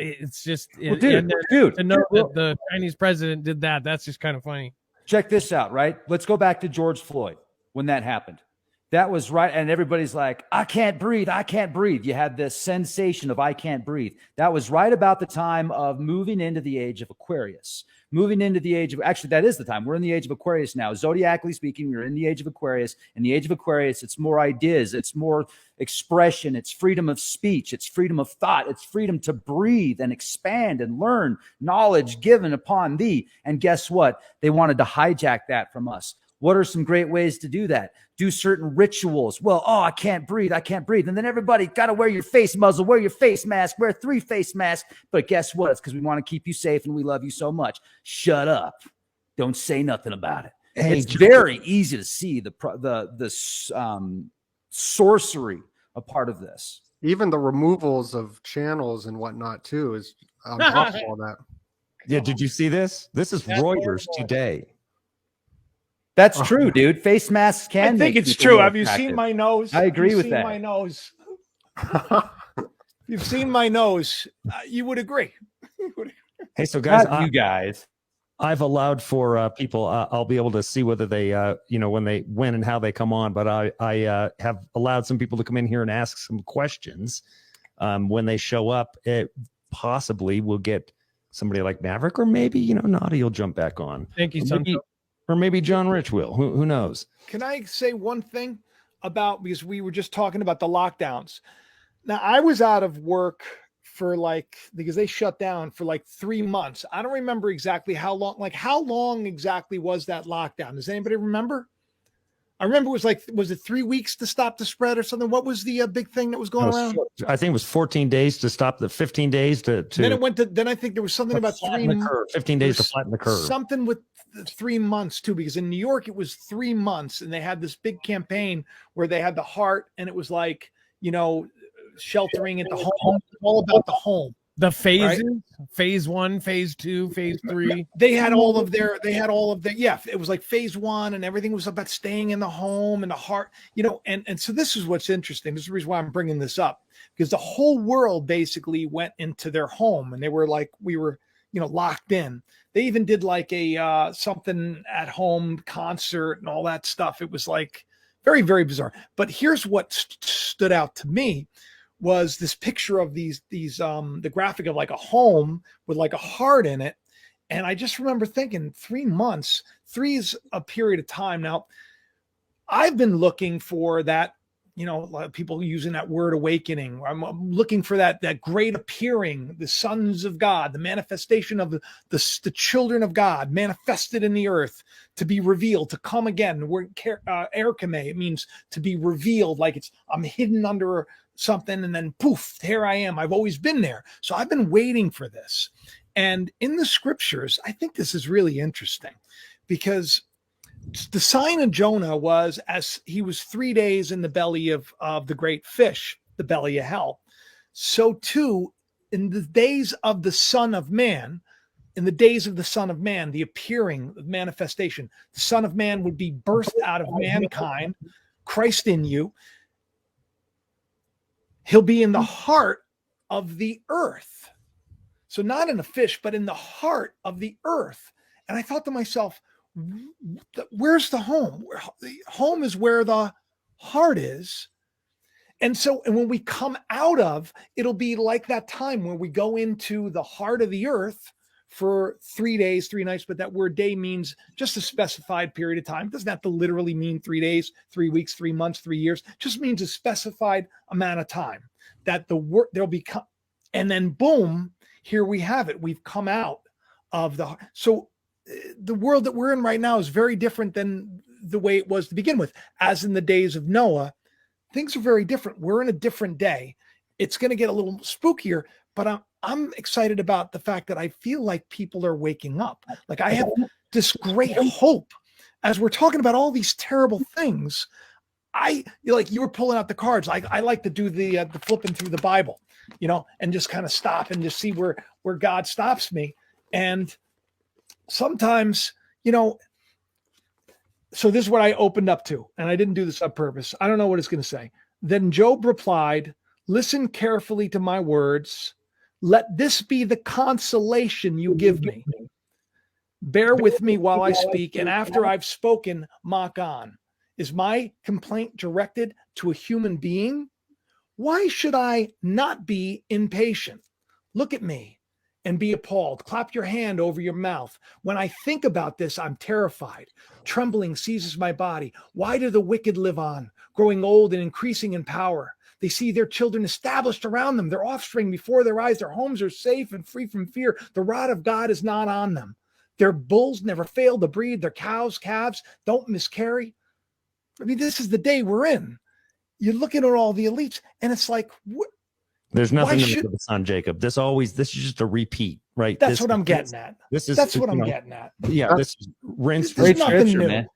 it's just, well, dude, to know that the Chinese president did that, that's just kind of funny. Check this out, right? Let's go back to George Floyd when that happened. That was right. And everybody's like, I can't breathe. I can't breathe. You had this sensation of I can't breathe. That was right about the time of moving into the age of Aquarius. Moving into the age of, actually, that is the time. We're in the age of Aquarius now. Zodiacally speaking, we're in the age of Aquarius. In the age of Aquarius, it's more ideas. It's more expression. It's freedom of speech. It's freedom of thought. It's freedom to breathe and expand and learn knowledge given upon thee. And guess what? They wanted to hijack that from us. What are some great ways to do that? Do certain rituals. Well, oh, I can't breathe. I can't breathe. And then everybody got to wear your face muzzle, wear your face mask, wear 3 face masks. But guess what? It's because we want to keep you safe and we love you so much. Shut up. Don't say nothing about it. Hey, it's very easy to see the sorcery a part of this. Even the removals of channels and whatnot too is all that. Yeah, did you see this? This is Reuters today. That's true, dude. Face masks can. I think it's true. Have you seen my nose? I agree with that. My nose. You've seen my nose. You would agree. Hey, so guys, you guys, I've allowed for people. I'll be able to see whether they, when and how they come on. But I have allowed some people to come in here and ask some questions. When they show up, it possibly will get somebody like Maverick, or maybe Naughty will jump back on. Thank you, son. Or maybe John Rich will. Who knows? Can I say one thing because we were just talking about the lockdowns. Now, I was out of work for because they shut down for 3 months. I don't remember exactly how long. How long exactly was that lockdown? Does anybody remember? I remember it was it 3 weeks to stop the spread or something? What was the big thing that was going around? I think it was 14 days to stop 15 days to. Then it went to. Then I think there was something about 15 days to flatten the curve. Something with 3 months too, because in New York it was 3 months, and they had this big campaign where they had the heart, and it was sheltering at the home, all about the home. The phases, right? Phase 1, phase 2, phase 3. They had all of their, it was like phase 1, and everything was about staying in the home and the heart, and so this is what's interesting. This is the reason why I'm bringing this up, because the whole world basically went into their home, and they were we were, locked in. They even did a something at home concert and all that stuff. It was very, very bizarre. But here's what stood out to me was this picture of the graphic of a home with a heart in it. And I just remember thinking 3 months, 3 is a period of time. Now, I've been looking for that, a lot of people using that word awakening. I'm looking for that great appearing, the sons of God, the manifestation of the children of God manifested in the earth, to be revealed, to come again. We're erkame, it means to be revealed, I'm hidden under something, and then poof, here I am. I've always been there. So I've been waiting for this. And in the scriptures, I think this is really interesting, because the sign of Jonah was as he was 3 days in the belly of the great fish, the belly of hell. So too, in the days of the Son of Man, the appearing, the manifestation, the Son of Man would be birthed out of mankind, Christ in you. He'll be in the heart of the earth. So not in a fish, but in the heart of the earth. And I thought to myself, where's the home? The home is where the heart is. And when we come out of, it'll be like that time when we go into the heart of the earth for 3 days, 3 nights, but that word day means just a specified period of time. It doesn't have to literally mean 3 days, 3 weeks, 3 months, 3 years. It just means a specified amount of time that there'll be, and then boom, here we have it. We've come out of so the world that we're in right now is very different than the way it was to begin with. As in the days of Noah, things are very different. We're in a different day. It's going to get a little spookier, but I'm excited about the fact that I feel like people are waking up. I have this great hope as we're talking about all these terrible things. You were pulling out the cards. I like to do the flipping through the Bible, and just kind of stop and just see where God stops me. And sometimes, so this is what I opened up to, and I didn't do this on purpose. I don't know what it's going to say. Then Job replied, "Listen carefully to my words. Let this be the consolation you give me. Bear with me while I speak, and after I've spoken, mock on. Is my complaint directed to a human being? Why should I not be impatient? Look at me and be appalled. Clap your hand over your mouth. When I think about this, I'm terrified. Trembling seizes my body. Why do the wicked live on, growing old and increasing in power? They see their children established around them, their offspring before their eyes. Their homes are safe and free from fear. The rod of God is not on them. Their bulls never fail to breed. Their cows, calves don't miscarry. I mean, this is the day we're in. You're looking at all the elites, and it's like, There's nothing why to should- make this on, Jacob. This is just a repeat, right? that's what I'm getting at. This is That's what you I'm know, getting at. Yeah, this is rinse. There's Great nothing scripture, new. man.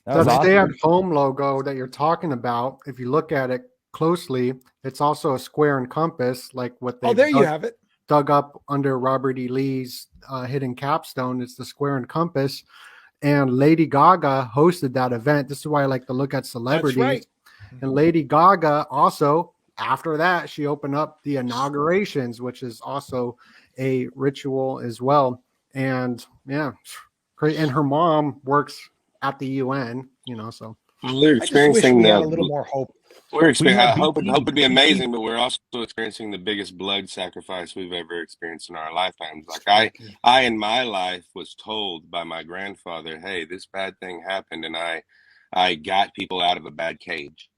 That The was awesome. stay-at-home logo that you're talking about, if you look at it closely, it's also a square and compass, like what they Oh, there you have it. dug up under Robert E. Lee's hidden capstone. It's the square and compass. And Lady Gaga hosted that event. This is why I like to look at celebrities. right. And Lady Gaga also, after that, she opened up the inaugurations, which is also a ritual as well. And yeah, great. And her mom works at the UN, so. We're I just wish experiencing we had a the little more hope. hope would be amazing, but we're also experiencing the biggest blood sacrifice we've ever experienced in our lifetimes. Like I in my life was told by my grandfather, "Hey, this bad thing happened," and I got people out of a bad cage.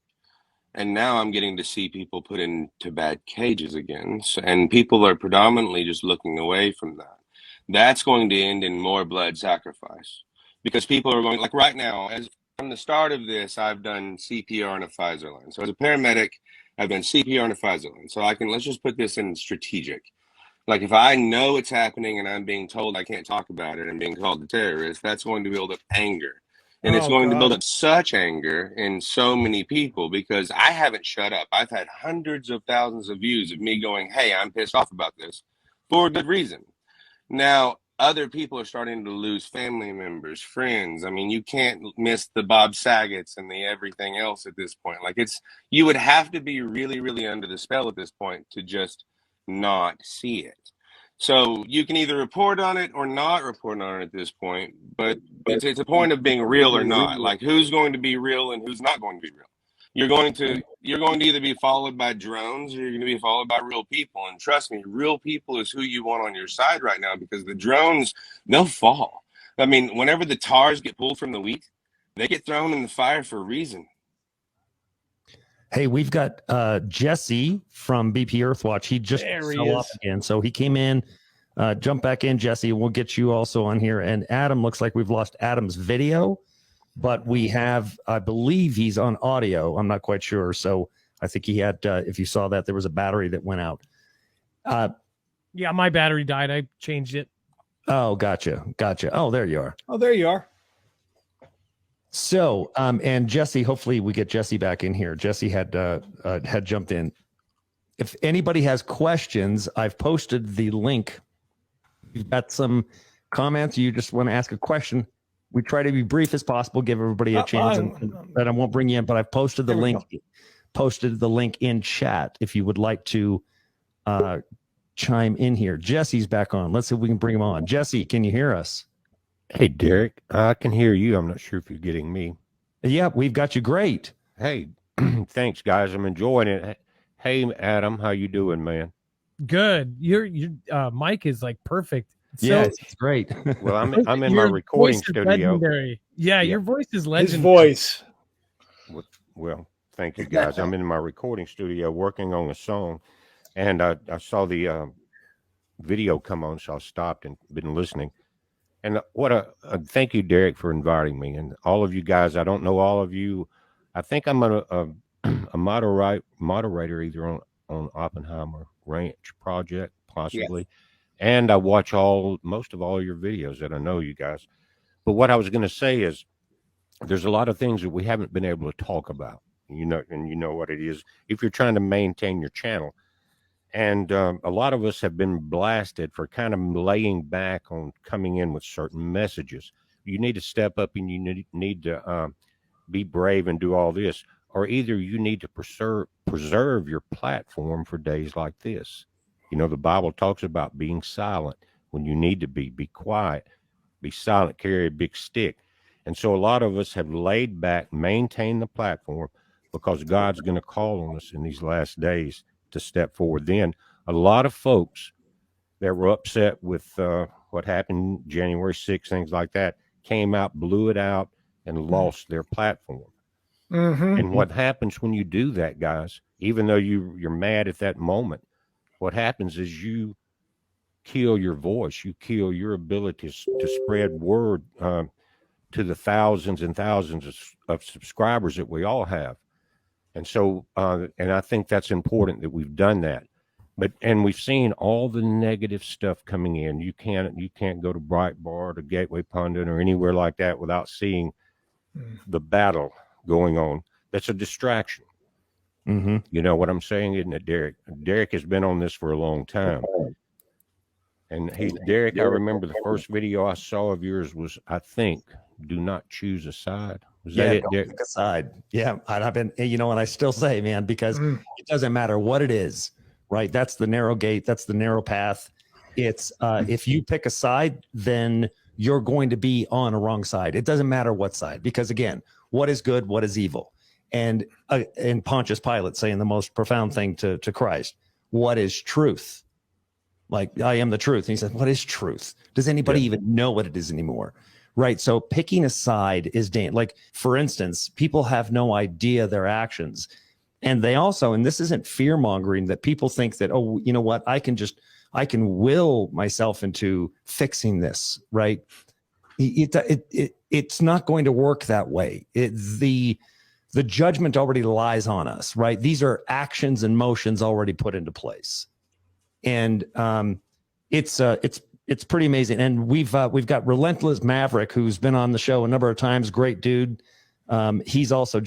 And now I'm getting to see people put into bad cages again, and people are predominantly just looking away from that. That's going to end in more blood sacrifice because people are going, like right now, as from the start of this, I've done CPR on a Pfizer line. So as a paramedic, I've done CPR on a Pfizer line. So let's just put this in strategic. Like if I know it's happening and I'm being told I can't talk about it and being called a terrorist, that's going to build up anger. And it's Oh, going to build God. up such anger in so many people because I haven't shut up. I've had hundreds of thousands of views of me going, "Hey, I'm pissed off about this," for a good reason. Now, other people are starting to lose family members, friends. I mean, you can't miss the Bob Saget's and the everything else at this point. Like you would have to be really, really under the spell at this point to just not see it. So you can either report on it or not report on it at this point, but it's a point of being real or not. Like who's going to be real and who's not going to be real. You're going to either be followed by drones or you're going to be followed by real people. And trust me, real people is who you want on your side right now because the drones, they'll fall. I mean, whenever the tars get pulled from the wheat, they get thrown in the fire for a reason. Hey, we've got Jesse from BP Earthwatch. He just There he fell off is. again, so he came in. Jump back in, Jesse. We'll get you also on here. And Adam, looks like we've lost Adam's video, but we have, I believe he's on audio. I'm not quite sure. So I think he had, if you saw that, there was a battery that went out. Yeah, my battery died. I changed it. Oh, gotcha. Oh, there you are. Oh, there you are. So, and Jesse, hopefully we get Jesse back in here. Jesse had jumped in. If anybody has questions, I've posted the link. You've got some comments. You just want to ask a question. We try to be brief as possible, give everybody a chance, and I won't bring you in. But I've posted the There we link. Posted the link in chat if you would like to chime in here. Jesse's back on. Let's see if we can bring him on. Jesse, can you hear us? Hey, Derek, I can hear you. I'm not sure if you're getting me. Yeah, we've got you. Great. Hey, thanks, guys. I'm enjoying it. Hey, Adam, how you doing, man? Good. Your mic is like perfect. So Yeah, it's great. Well, I'm in my your recording voice is studio. legendary. Yeah, your voice is His legendary. voice. Well, thank you, guys. I'm in my recording studio working on a song, and I saw the video come on, so I stopped and been listening. And what a thank you, Derek, for inviting me, and all of you guys. I don't know all of you. I think I'm a moderator either on Oppenheimer Ranch Project, possibly. And I watch most of all your videos that I know you guys. But what I was going to say is there's a lot of things that we haven't been able to talk about, and you know what it is if you're trying to maintain your channel. And a lot of us have been blasted for kind of laying back on coming in with certain messages. You need to step up and you need to be brave and do all this, or either you need to preserve your platform for days like this. You know, the Bible talks about being silent when you need to be quiet, be silent, carry a big stick. And so a lot of us have laid back, maintained the platform because God's going to call on us in these last days to step forward. Then a lot of folks that were upset with what happened January 6th, things like that, came out, blew it out, and lost their platform. Mm-hmm. And what happens when you do that, guys, even though you're mad at that moment, what happens is you kill your voice, you kill your ability to spread word to the thousands and thousands of subscribers that we all have. And so, and I think that's important that we've done that. And we've seen all the negative stuff coming in. You can't go to Breitbart or Gateway Pundit or anywhere like that without seeing the battle going on. That's a distraction. Mm-hmm. You know what I'm saying, isn't it, Derek? Derek has been on this for a long time. And Derek, I remember the first video I saw of yours was, I think, do not choose a side. Was that it, Derek? Pick a side. Yeah. I've been, and I still say, man, because it doesn't matter what it is, right? That's the narrow gate. That's the narrow path. It's if you pick a side, then you're going to be on a wrong side. It doesn't matter what side, because again, what is good, what is evil? And Pontius Pilate saying the most profound thing to Christ, what is truth? Like, I am the truth. And he said, what is truth? Does anybody even know what it is anymore? Right. So picking a side is dangerous. Like, for instance, people have no idea their actions. And they also, and this isn't fear mongering, that people think that, oh, you know what, I can will myself into fixing this. Right. It's not going to work that way. The judgment already lies on us, right? These are actions and motions already put into place. And it's pretty amazing. And we've got Relentless Maverick, who's been on the show a number of times. Great dude. He's also